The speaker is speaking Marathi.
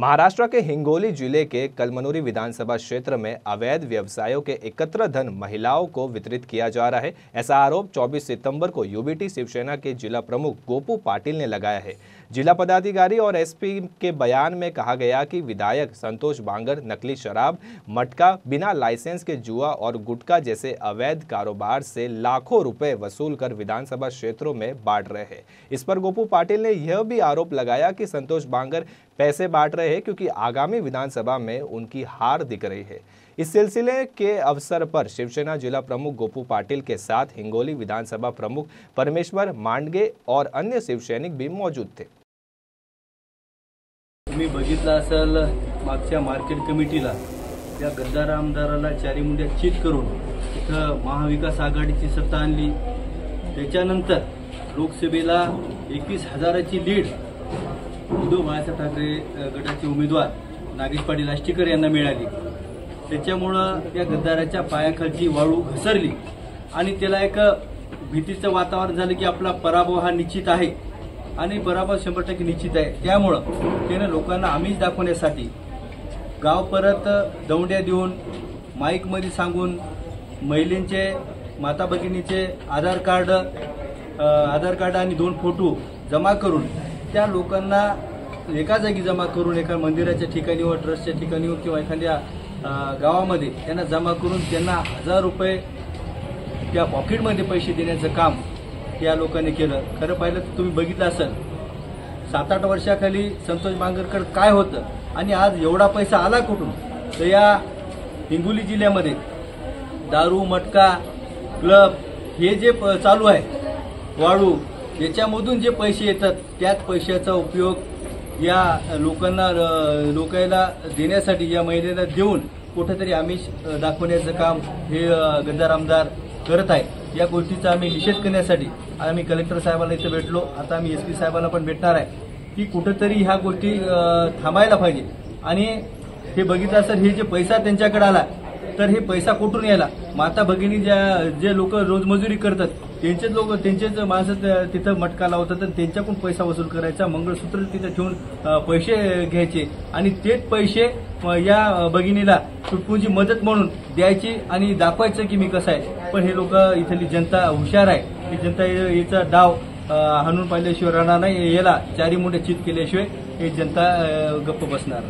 महाराष्ट्र के हिंगोली जिले के कलमनुरी विधानसभा क्षेत्र में अवैध व्यवसायों के एकत्र धन महिलाओं को वितरित किया जा रहा है। ऐसा आरोप 24 सितंबर को यूबीटी शिवसेना के जिला प्रमुख गोपू पाटिल ने लगाया है। जिला पदाधिकारी और एसपी के बयान में कहा गया कि विधायक संतोष बांगर नकली शराब, मटका, बिना लाइसेंस के जुआ और गुटखा जैसे अवैध कारोबार से लाखों रुपए वसूल कर विधानसभा क्षेत्रों में बांट रहे हैं। इस पर गोपू पाटिल ने यह भी आरोप लगाया कि संतोष बांगर पैसे बांट रहे हैं क्योंकि आगामी विधानसभा में उनकी हार दिख रही है। इस सिलसिले के अवसर पर शिवसेना जिला प्रमुख गोपू पाटिल के साथ हिंगोली विधानसभा प्रमुख परमेश्वर मांडगे और अन्य शिवसैनिक भी मौजूद थे। तुम्ही बघितलं असेल मागच्या मार्केट कमिटीला त्या गद्दार आमदाराला चारी मुंड्या चित करून इथं महाविकास आघाडीची सत्ता आणली। त्याच्यानंतर लोकसभेला 21,000ची लीड उद्धव बाळासाहेब ठाकरे गटाचे उमेदवार नागेश पाटील आष्टीकर यांना मिळाली। त्याच्यामुळे या गद्दाराच्या पायाखालची वाळू घसरली आणि त्याला एक भीतीचं वातावरण झालं की आपला पराभव हा निश्चित आहे आणि पराभव 100% निश्चित आहे। त्यामुळे त्याने लोकांना आमिष दाखवण्यासाठी गाव परत दौंड्या देऊन माईकमध्ये सांगून महिलांचे माता भगिनीचे आधार कार्ड आणि 2 फोटो जमा करून त्या लोकांना एका जागी जमा करून एका मंदिराच्या ठिकाणी व ट्रस्टच्या ठिकाणी किंवा एखाद्या गावामध्ये त्यांना जमा करून त्यांना 1000 रुपये त्या पॉकेटमध्ये पैसे देण्याचं काम या लोकांनी केलं। खरं पाहिलं तर तुम्ही बघितलं असेल 7-8 वर्षाखाली संतोष बांगरकर काय होतं आणि आज एवढा पैसा आला कुठून। तर या हिंगोली जिल्ह्यामध्ये दारू, मटका, क्लब हे जे चालू आहे वाळू याच्यामधून जे पैसे येतात त्याच पैशाचा उपयोग या लोकांना देण्यासाठी या महिलेला देऊन कुठेतरी आमिष दाखवण्याचं काम हे गद्दार आमदार करत आहे। या गोष्टीचा आम्ही निषेध करण्यासाठी आम्ही कलेक्टर साहेबांना इथे भेटलो। आता आम्ही एसपी साहेबांना पण भेटणार आहे की कुठेतरी ह्या गोष्टी थांबायला पाहिजे। आणि हे बघितलं असेल हे जे पैसा त्यांच्याकडे आला तर हे पैसा कुठून यायला माता भगिनी जे लोक रोजमजुरी करतात त्यांचेच माणसं तिथं मटका लावतात आणि त्यांच्याकडून पैसा वसूल करायचा, मंगळसूत्र तिथे ठेवून पैसे घ्यायचे आणि तेच पैसे या भगिनीला तुटपुंजी मदत म्हणून द्यायची आणि दाखवायचं की मी कसं आहे। पण हे लोक इथली जनता हुशार आहे की जनता याचा डाव हाणून पाहिल्याशिवाय राहणार नाही। याला चारी मुंडे चित केल्याशिवाय हे जनता गप्प बसणार नाही।